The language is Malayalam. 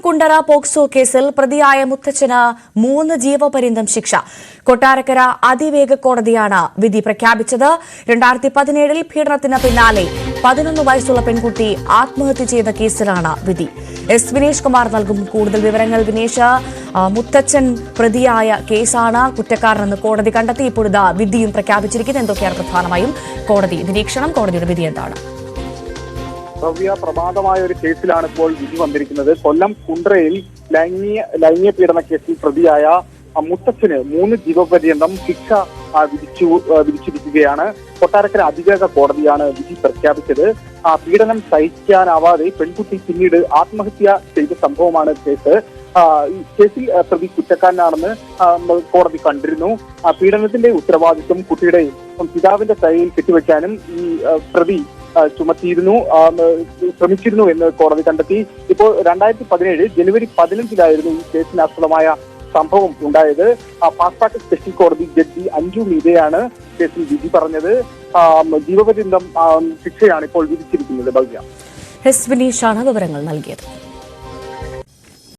കുണ്ടറ പോക്സോ കേസിൽ പ്രതിയായ മുത്തച്ഛന് 3 ജീവപര്യന്തം ശിക്ഷ. കൊട്ടാരക്കര അതിവേഗ കോടതിയാണ് വിധി പ്രഖ്യാപിച്ചത്. 2017 പീഡനത്തിന് പിന്നാലെ 11 വയസ്സുള്ള പെൺകുട്ടി ആത്മഹത്യ ചെയ്ത കേസിലാണ് വിധി. എസ് വിനേഷ് കുമാർ നൽകും കൂടുതൽ വിവരങ്ങൾ. വിനേഷ്, മുത്തച്ഛൻ പ്രതിയായ കേസാണ്, കുറ്റക്കാരനെന്ന് കോടതി കണ്ടെത്തി. ഇപ്പോഴിതാ വിധിയും പ്രഖ്യാപിച്ചിരിക്കുന്നത്. എന്തൊക്കെയാണ് പ്രധാനമായും കോടതി നിരീക്ഷണം, കോടതിയുടെ വിധി എന്താണ്? പ്രമാദമായ ഒരു കേസിലാണ് ഇപ്പോൾ വിധി വന്നിരിക്കുന്നത്. കൊല്ലം കുണ്ട്രയിൽ ലൈംഗിക പീഡന കേസിൽ പ്രതിയായ മുത്തച്ഛന് 3 ജീവപര്യന്തം ശിക്ഷ വിധിച്ചിരിക്കുകയാണ്. കൊട്ടാരക്കര അതിവേഗ കോടതിയാണ് വിധി പ്രഖ്യാപിച്ചത്. പീഡനം സഹിക്കാനാവാതെ പെൺകുട്ടി പിന്നീട് ആത്മഹത്യ ചെയ്ത സംഭവമാണ് കേസ്. ഈ കേസിൽ പ്രതി കുറ്റക്കാരനാണെന്ന് കോടതി കണ്ടിരുന്നു. പീഡനത്തിന്റെ ഉത്തരവാദിത്വം കുട്ടിയുടെ പിതാവിന്റെ കയ്യിൽ കെട്ടിവെക്കാനും ഈ പ്രതി ശ്രമിച്ചിരുന്നു എന്ന് കോടതി കണ്ടെത്തി. ഇപ്പോൾ 2017 ജനുവരി 15 ഈ കേസിന് ആസ്പദമായ സംഭവം ഉണ്ടായത്. ഫാസ്റ്റ് ട്രാക്ക് സ്പെഷ്യൽ കോടതി ജഡ്ജി അഞ്ജു മീതയാണ് കേസിൽ വിധി പറഞ്ഞത്. ജീവപര്യന്തം ശിക്ഷയാണ് ഇപ്പോൾ വിധിച്ചിരിക്കുന്നത്. ഭവ്യ, എസ് വിനീഷാണ് വിവരങ്ങൾ നൽകിയത്.